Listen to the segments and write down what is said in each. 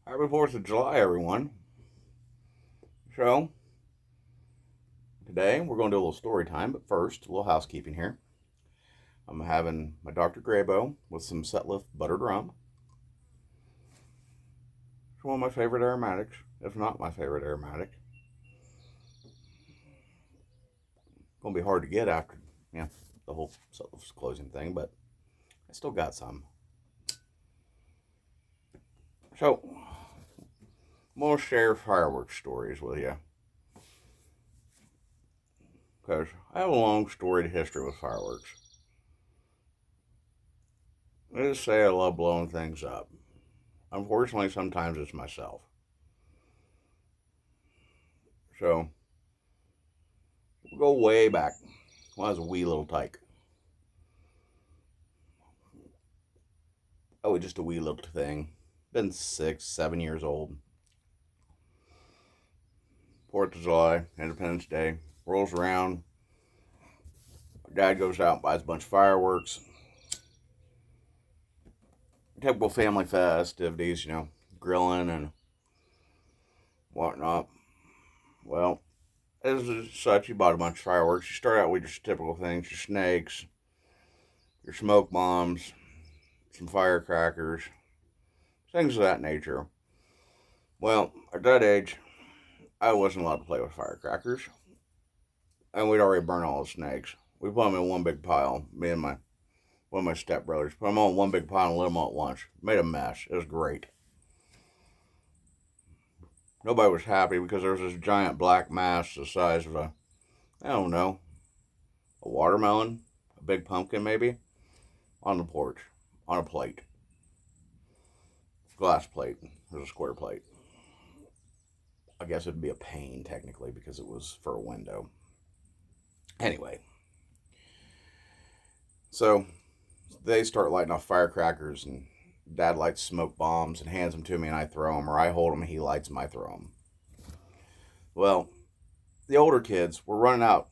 Happy 4th of July, everyone. So, today we're going to do a little story time, but first, a little housekeeping here. I'm having my Dr. Graybo with some Setliff buttered rum. It's one of my favorite aromatics, if not my favorite aromatic. Going to be hard to get after, the whole Setliff's closing thing, but I still got some. So, I'm going to share fireworks stories with you. Because I have a long storied history with fireworks. Let's just say I love blowing things up. Unfortunately, sometimes it's myself. So, we'll go way back when I was a wee little tyke. Oh, just a wee little thing. Been 6, 7 years old. 4th of July, Independence Day, rolls around. Dad goes out and buys a bunch of fireworks. Typical family festivities, grilling and whatnot. Well, as such, you bought a bunch of fireworks. You start out with your typical things, your snakes, your smoke bombs, some firecrackers, things of that nature. Well, at that age, I wasn't allowed to play with firecrackers, and we'd already burned all the snakes. We put them in one big pile. Me and one of my stepbrothers put them all in one big pile and lit them all at once. Made a mess. It was great. Nobody was happy because there was this giant black mass the size of I don't know, a watermelon, a big pumpkin maybe, on the porch, on a plate, glass plate. It was a square plate. I guess it'd be a pane technically because it was for a window. Anyway, so they start lighting off firecrackers, and Dad lights smoke bombs and hands them to me, and I throw them, or I hold them, and he lights them, I throw them. Well, the older kids were running out,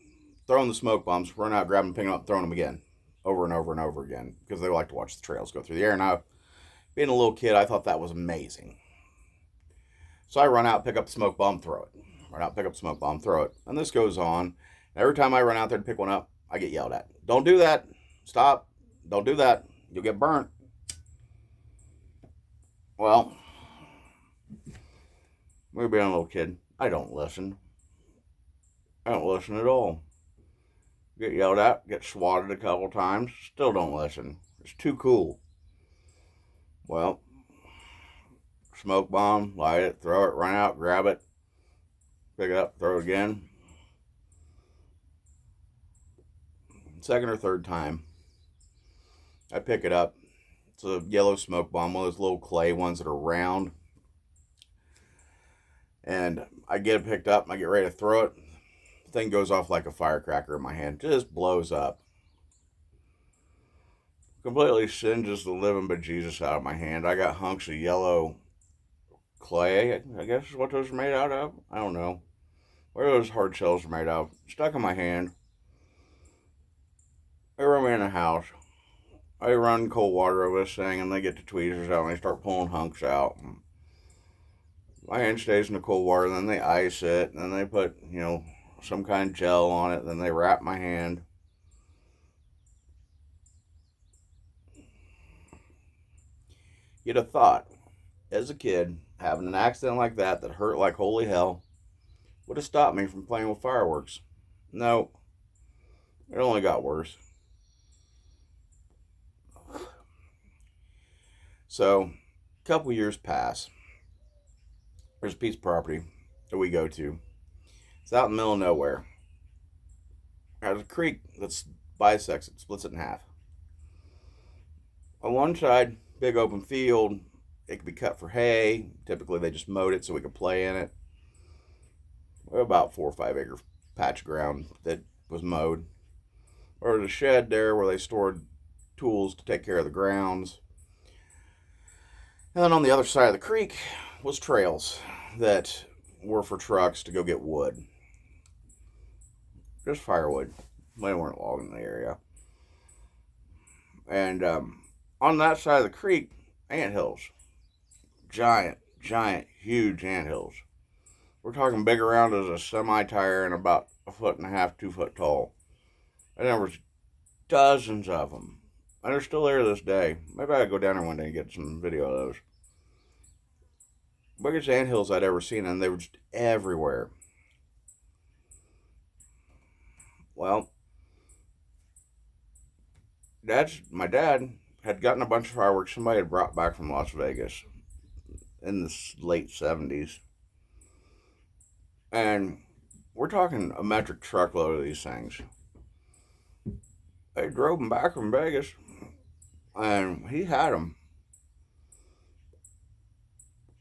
throwing the smoke bombs, running out, grabbing them, picking them up, throwing them again, over and over and over again, because they like to watch the trails go through the air. And being a little kid, I thought that was amazing. So I run out, pick up the smoke bomb, throw it. Run out, pick up the smoke bomb, throw it. And this goes on. Every time I run out there to pick one up, I get yelled at. Don't do that. Stop. Don't do that. You'll get burnt. Well, me being a little kid, I don't listen. I don't listen at all. Get yelled at, get swatted a couple times, still don't listen. It's too cool. Well, smoke bomb, light it, throw it, run out, grab it, pick it up, throw it again. Second or third time, I pick it up. It's a yellow smoke bomb, one of those little clay ones that are round. And I get it picked up, and I get ready to throw it. The thing goes off like a firecracker in my hand, just blows up. Completely singes the living bejesus out of my hand. I got hunks of yellow clay, I guess is what those are made out of. I don't know. What are those hard shells are made of? Stuck in my hand. I run me in the house. I run cold water over this thing, and they get the tweezers out and they start pulling hunks out. My hand stays in the cold water, and then they ice it, and then they put, some kind of gel on it, then they wrap my hand. You'd have thought, as a kid, having an accident like that hurt like holy hell would have stopped me from playing with fireworks. No, it only got worse. So, a couple years pass. There's a piece of property that we go to. It's out in the middle of nowhere. There's a creek that's bisects it, splits it in half. On one side, big open field. It could be cut for hay. Typically, they just mowed it so we could play in it. About 4 or 5 acre patch of ground that was mowed. There was a shed there where they stored tools to take care of the grounds. And then on the other side of the creek was trails that were for trucks to go get wood. Just firewood. They weren't logging the area. And on that side of the creek, ant hills. Giant, giant, huge anthills. We're talking big around as a semi-tire and about 1.5 feet, 2 foot tall. And there was dozens of them. And they're still there this day. Maybe I'll go down there one day and get some video of those. Biggest anthills I'd ever seen, and they were just everywhere. Well, my dad had gotten a bunch of fireworks somebody had brought back from Las Vegas in the late 70s. And we're talking a metric truckload of these things. They drove them back from Vegas, and he had them.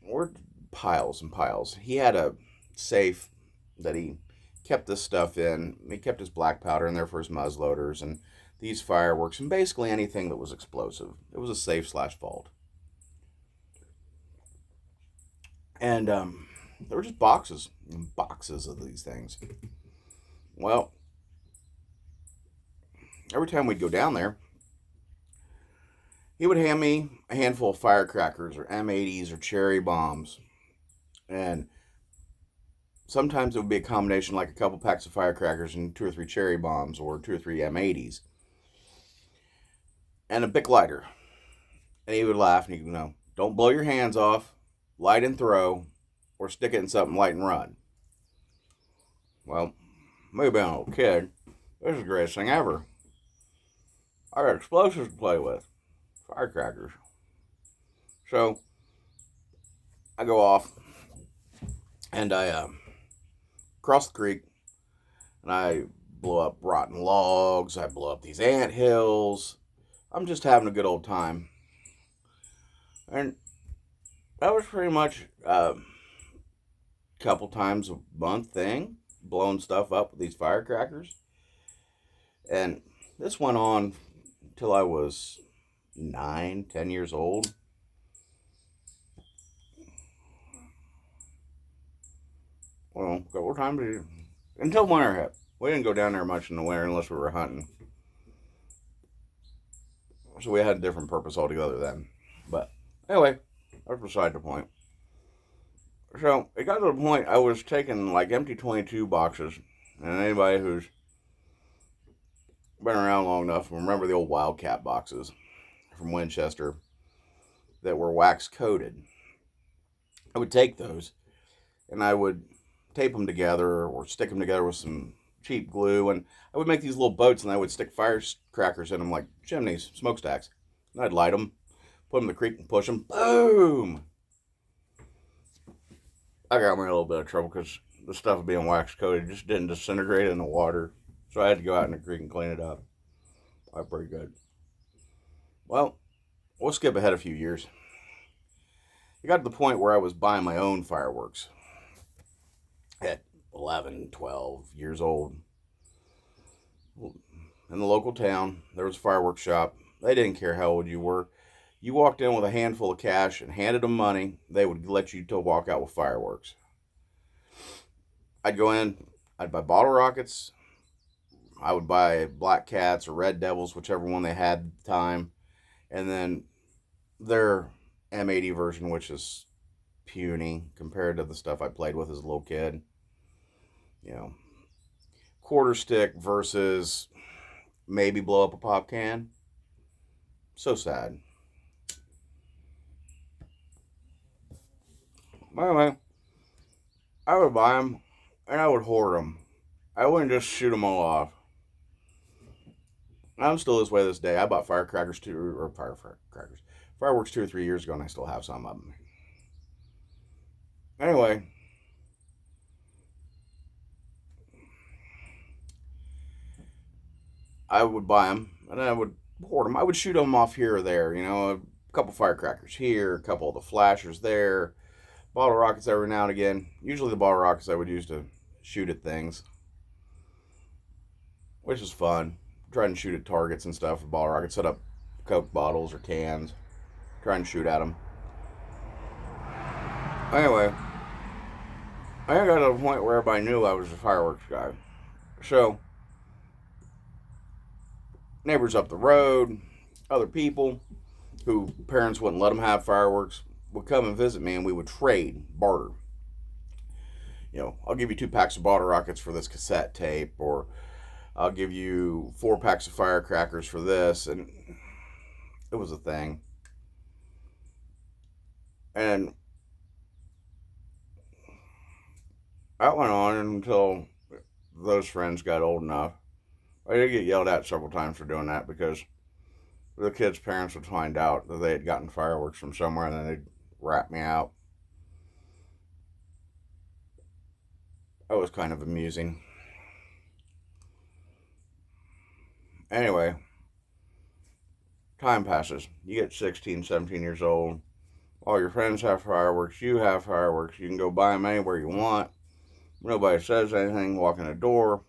We're piles and piles. He had a safe that he kept this stuff in. He kept his black powder in there for his muzzleloaders and these fireworks and basically anything that was explosive. It was a safe/vault. And there were just boxes and boxes of these things. Well, every time we'd go down there, he would hand me a handful of firecrackers or M80s or cherry bombs. And sometimes it would be a combination, like a couple packs of firecrackers and 2 or 3 cherry bombs or 2 or 3 M80s. And a Bic lighter. And he would laugh and he'd go, don't blow your hands off, light and throw, or stick it in something light and run. Well, maybe I'm a little kid. This is the greatest thing ever. I got explosives to play with. Firecrackers. So, I go off and I cross the creek and I blow up rotten logs. I blow up these ant hills. I'm just having a good old time. And that was pretty much a couple times a month thing, blowing stuff up with these firecrackers. And this went on until I was 9, 10 years old. Well, a couple times until winter hit. We didn't go down there much in the winter unless we were hunting. So we had a different purpose altogether then. But anyway, that's beside the point. So it got to the point I was taking like empty 22 boxes, and anybody who's been around long enough will remember the old Wildcat boxes from Winchester that were wax coated. I would take those and I would tape them together or stick them together with some cheap glue, and I would make these little boats and I would stick firecrackers in them like chimneys, smokestacks. And I'd light them, put them in the creek and push them. Boom! I got me in a little bit of trouble because the stuff being wax coated just didn't disintegrate in the water. So I had to go out in the creek and clean it up. That's pretty good. Well, we'll skip ahead a few years. It got to the point where I was buying my own fireworks at 11, 12 years old. In the local town, there was a fireworks shop. They didn't care how old you were. You walked in with a handful of cash and handed them money, they would let you to walk out with fireworks. I'd go in, I'd buy bottle rockets. I would buy Black Cats or Red Devils, whichever one they had at the time. And then their M80 version, which is puny compared to the stuff I played with as a little kid. You know, quarter stick versus maybe blow up a pop can. So sad. Anyway, I would buy them and I would hoard them. I wouldn't just shoot them all off. I'm still this way this day. I bought fireworks 2 or 3 years ago, and I still have some of them. Anyway, I would buy them and I would hoard them. I would shoot them off here or there. You know, a couple firecrackers here, a couple of the flashers there, bottle rockets every now and again. Usually the bottle rockets I would use to shoot at things, which is fun. Try and shoot at targets and stuff with bottle rockets. Set up Coke bottles or cans. Try and shoot at them. Anyway, I got to the point where everybody knew I was a fireworks guy. So, neighbors up the road, other people who parents wouldn't let them have fireworks, would come and visit me, and we would trade, barter. I'll give you 2 packs of bottle rockets for this cassette tape, or I'll give you 4 packs of firecrackers for this. And it was a thing. And that went on until those friends got old enough. I did get yelled at several times for doing that, because the kids' parents would find out that they had gotten fireworks from somewhere, and then they'd rat me out. That was kind of amusing. Anyway, time passes. You get 16, 17 years old. All your friends have fireworks. You have fireworks. You can go buy them anywhere you want. Nobody says anything. Walk in the door.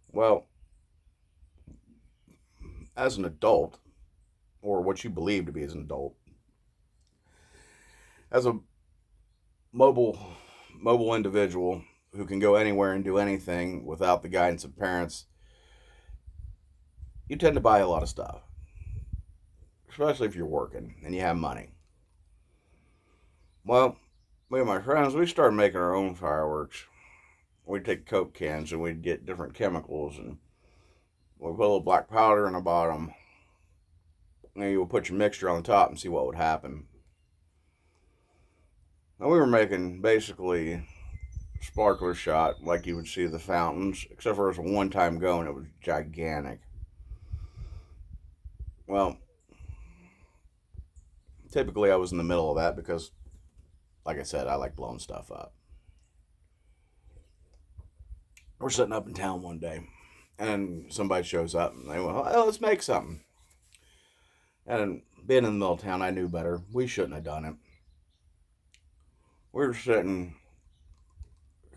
Well, as an adult, or what you believe to be as an adult, as a mobile individual who can go anywhere and do anything without the guidance of parents, you tend to buy a lot of stuff, especially if you're working and you have money. Well, me and my friends, we started making our own fireworks. We'd take Coke cans and we'd get different chemicals, and we'd put a little black powder in the bottom, and you would put your mixture on the top and see what would happen. And we were making basically sparkler shot like you would see the fountains, except for it was a one-time go and it was gigantic. Well, typically I was in the middle of that because, like I said, I like blowing stuff up. We're sitting up in town one day, and somebody shows up, and they went, "Oh, let's make something." And being in the middle of town, I knew better. We shouldn't have done it. We were sitting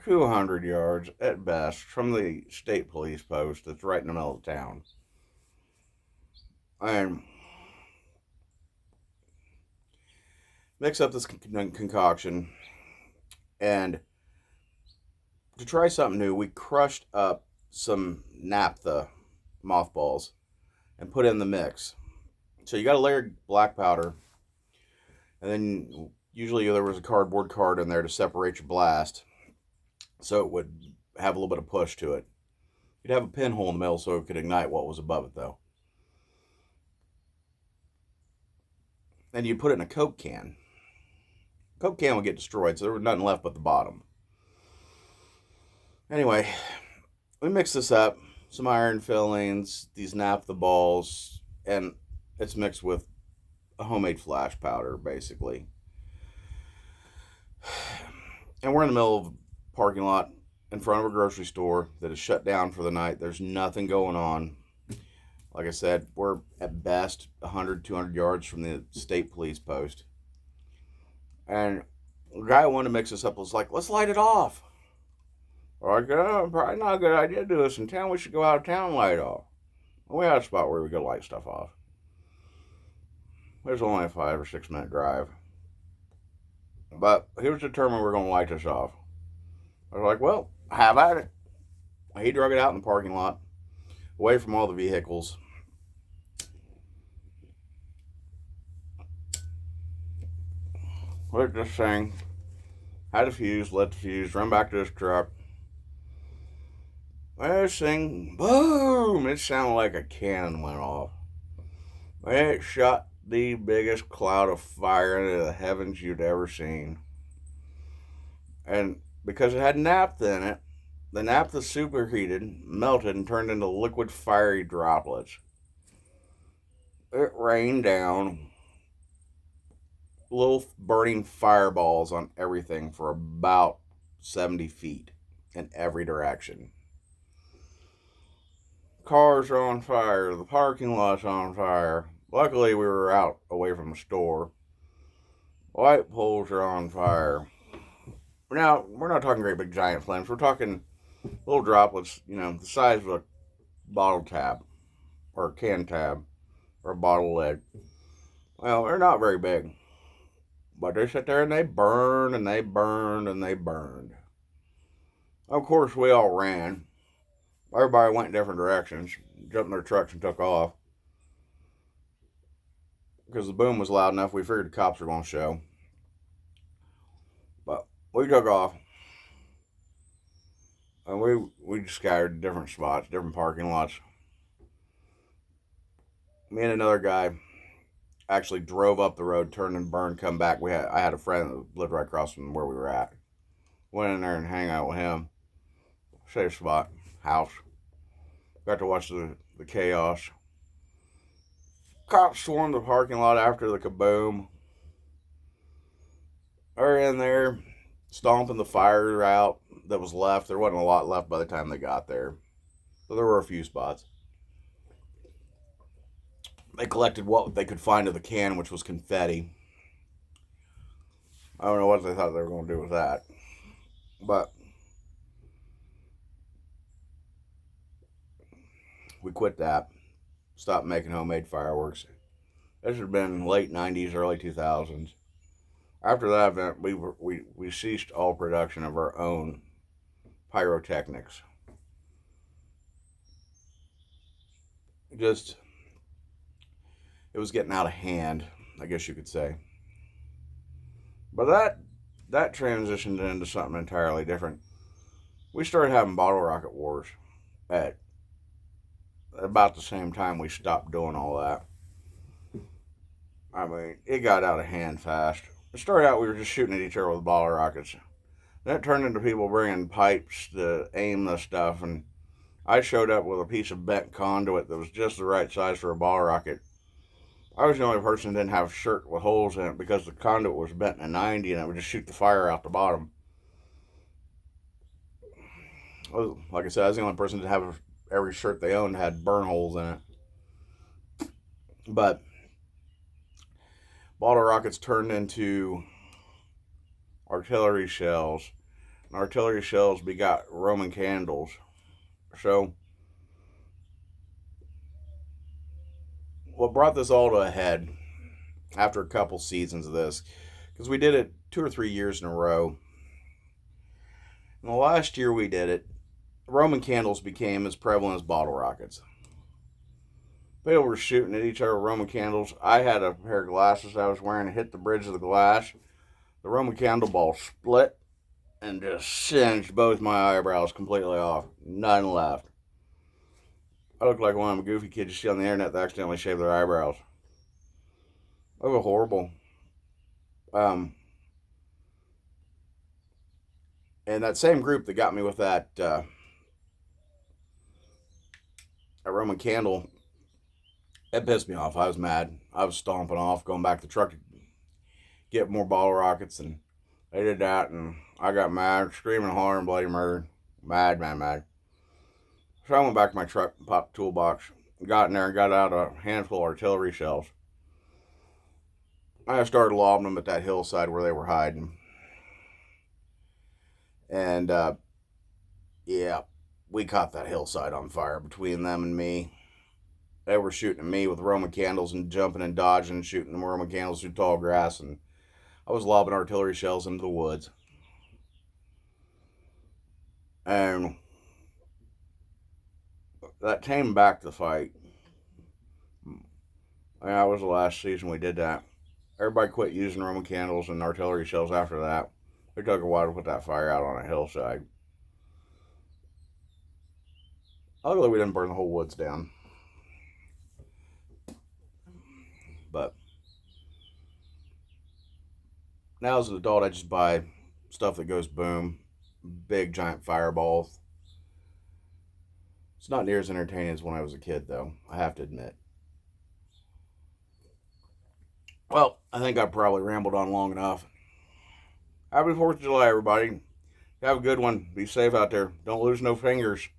200 yards at best from the state police post that's right in the middle of town. And mix up this concoction, and to try something new, we crushed up some naphtha mothballs and put in the mix. So you got a layered black powder, and then usually there was a cardboard card in there to separate your blast, so it would have a little bit of push to it. You'd have a pinhole in the middle so it could ignite what was above it, though. And you put it in a Coke can. Coke can would get destroyed, so there was nothing left but the bottom. Anyway, we mix this up, some iron fillings, these naphtha balls, and it's mixed with a homemade flash powder, basically. And we're in the middle of a parking lot in front of a grocery store that is shut down for the night. There's nothing going on. Like I said, we're at best 100, 200 yards from the state police post. And the guy who wanted to mix this up was like, "Let's light it off." We're like, "Oh, probably not a good idea to do this in town. We should go out of town and light it off." Well, we had a spot where we could light stuff off. There's only a 5 or 6 minute drive. But he was determined we were going to light this off. I was like, "Well, have at it." He drug it out in the parking lot, away from all the vehicles. Lit this thing, had a fuse, lit the fuse, run back to this truck. This thing, boom! It sounded like a cannon went off. It shot the biggest cloud of fire into the heavens you'd ever seen. And because it had naphtha in it, the naphtha superheated, melted, and turned into liquid fiery droplets. It rained down little burning fireballs on everything for about 70 feet in every direction. Cars are on fire, the parking lot's on fire. Luckily, we were out away from the store. Light poles are on fire. Now, we're not talking great big giant flames. We're talking little droplets, the size of a bottle tab, or a can tab, or a bottle lid. Well, they're not very big. But they sit there and they burned and they burned and they burned. Of course, we all ran. Everybody went in different directions, jumped in their trucks and took off. because the boom was loud enough. We figured the cops were going to show. But we took off. And we just scattered different spots, different parking lots. Me and another guy actually drove up the road, turned and burned, come back. I had a friend that lived right across from where we were at. Went in there and hang out with him. Safe spot, house. Got to watch the chaos. Cops swarmed the parking lot after the kaboom. They're in there stomping the fire out that was left. There wasn't a lot left by the time they got there. So there were a few spots. They collected what they could find of the can, which was confetti. I don't know what they thought they were going to do with that. But we quit that. Stopped making homemade fireworks. This had been late 90s, early 2000s. After that event, we ceased all production of our own pyrotechnics. It was getting out of hand, I guess you could say. But that transitioned into something entirely different. We started having bottle rocket wars at about the same time we stopped doing all that. I mean, it got out of hand fast. It started out we were just shooting at each other with bottle rockets. Then it turned into people bringing pipes to aim the stuff, and I showed up with a piece of bent conduit that was just the right size for a bottle rocket. I was the only person that didn't have a shirt with holes in it because the conduit was bent in a 90 and it would just shoot the fire out the bottom. Like I said, I was the only person to have every shirt they owned had burn holes in it. But bottle rockets turned into artillery shells. And artillery shells begot Roman candles. So what brought this all to a head after a couple seasons of this, because we did it 2 or 3 years in a row. And the last year we did it, Roman candles became as prevalent as bottle rockets. People were shooting at each other with Roman candles. I had a pair of glasses I was wearing and hit the bridge of the glass. The Roman candle ball split and just singed both my eyebrows completely off. None left. I looked like one of them goofy kids you see on the internet that accidentally shaved their eyebrows. It was horrible. And that same group that got me with that a Roman candle, it pissed me off. I was mad. I was stomping off, going back to the truck to get more bottle rockets, and they did that, and I got mad, screaming, hollering, bloody murder. Mad. So I went back to my truck, popped the toolbox, got in there and got out a handful of artillery shells. I started lobbing them at that hillside where they were hiding. And, yeah, we caught that hillside on fire between them and me. They were shooting at me with Roman candles and jumping and dodging and shooting the Roman candles through tall grass, and I was lobbing artillery shells into the woods. And that tamed back the fight. That was the last season we did that. Everybody quit using Roman candles and artillery shells after that. It took a while to put that fire out on a hillside. Luckily, we didn't burn the whole woods down. But now as an adult, I just buy stuff that goes boom. Big, giant fireballs. It's not near as entertaining as when I was a kid, though, I have to admit. Well, I think I probably rambled on long enough. Happy 4th of July, everybody. Have a good one. Be safe out there. Don't lose no fingers.